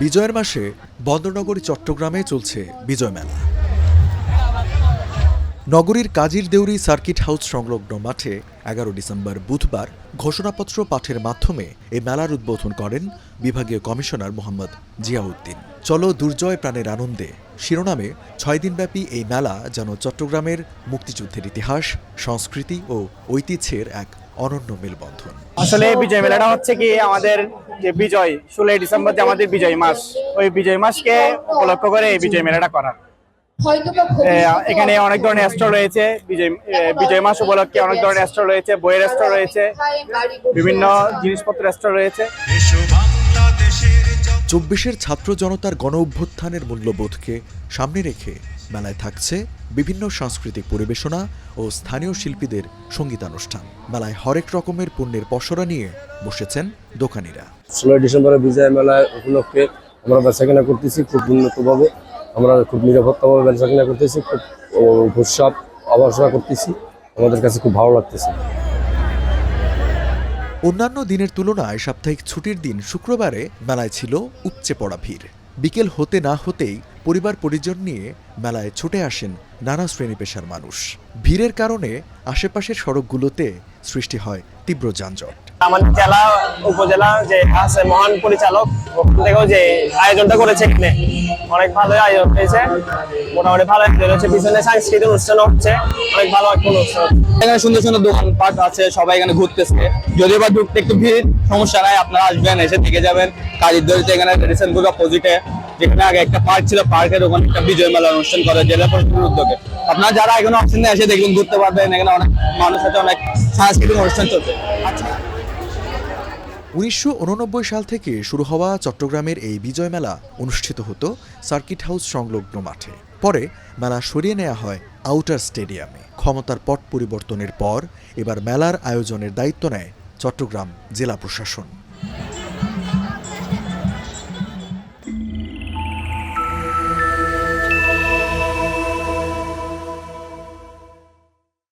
বিজয়ের মাসে বন্দরনগরী চট্টগ্রামে চলছে বিজয় মেলা। নগরীর কাজীর দেউরি সার্কিট হাউস সংলগ্ন মাঠে 11 ডিসেম্বর বুধবার ঘোষণাপত্র পাঠের মাধ্যমে এই মেলার উদ্বোধন করেন বিভাগীয় কমিশনার মোহাম্মদ জিয়াউদ্দিন। চলো দুর্জয় প্রাণের আনন্দে শিরোনামে 6 দিনব্যাপী এই মেলা যেন চট্টগ্রামের মুক্তিযুদ্ধের ইতিহাস, সংস্কৃতি ও ঐতিহ্যের এক অনন্য মেলবন্ধন। আসলে বিজয় মেলাটা হচ্ছে কি আমাদের যে বিজয় 16 ডিসেম্বর যে আমাদের বিজয় মাস, ওই বিজয় মাসকে উপলক্ষ করে এই বিজয় মেলাটা করা। এখানে অনেক ধরনের স্টল রয়েছে, বিজয় মাস উপলক্ষে অনেক ধরনের স্টল রয়েছে, বইয়ের স্টল রয়েছে, বিভিন্ন জিনিসপত্রের স্টল রয়েছে। 24-এর ছাত্র জনতার গণ অভ্যুত্থানের মূল্যবোধকে সামনে রেখে মেলায় থাকছে বিভিন্ন সাংস্কৃতিক পরিবেশনা ও স্থানীয় শিল্পীদের সঙ্গীতানুষ্ঠান। মেলায় হরেক রকমের পণ্যের পসরা নিয়ে বসেছেন দোকানিরা। 16 ডিসেম্বরের বিজয় মেলায় উপলক্ষে আমরা বেচাকেনা করতেছি খুব উন্নতভাবে, আমরা খুব নিরাপত্তাভাবে বেচাকেনা করতেছি, খুব উৎসব আবাসনা করতেছি, আমাদের কাছে খুব ভালো লাগতেছে। অন্যান্য দিনের তুলনায় সাপ্তাহিক ছুটির দিন শুক্রবারে মেলায় ছিল উপচে পড়া ভিড়। বিকেল হতে না হতেই পরিবার পরিজন নিয়ে মেলায় ছুটে আসেন নানা শ্রেণী পেশার মানুষ। ভিড়ের কারণে আশেপাশের সড়কগুলোতে সৃষ্টি হয় তীব্র যানজট। আমাদের জেলা উপজেলা যে আছে মহান পরিচালক দেখো যে আয়োজনটা করেছে, এখানে অনেক ভালো আয়োজন হয়েছে, মোটামুটি ভালো আয়োজন হচ্ছে, পিছনে সাংস্কৃতিক অনুষ্ঠান হচ্ছে, অনেক ভালো একটা অনুষ্ঠান। এখানে সুন্দর সুন্দর দোকানপাট আছে, সবাই এখানে ঘুরতেছে, যদিও বা ঢুকতে একটু ভিড়, সমস্যা নাই, আপনারা আসবেন, এসে থেকে যাবেন। কাজীর দড়িতে এখানে রিসেন্টলি অপোজিটে যেখানে আগে একটা পার্ক ছিল, পার্কের ওখানে একটা বিজয় মেলা অনুষ্ঠান করে জেলা পরিষদের উদ্যোগে। আপনারা যারা এখানে আসছেন না এসে দেখবেন, ঘুরতে পারবেন, এখানে অনেক মানুষ আছে, অনেক সাংস্কৃতিক অনুষ্ঠান চলছে। আচ্ছা, 1989 সাল থেকে শুরু হওয়া চট্টগ্রামের এই বিজয় মেলা অনুষ্ঠিত হতো সার্কিট হাউস সংলগ্ন মাঠে। পরে মেলা সরিয়ে নেওয়া হয় আউটার স্টেডিয়ামে। ক্ষমতার পট পরিবর্তনের পর এবার মেলার আয়োজনের দায়িত্ব নেয় চট্টগ্রাম জেলা প্রশাসন।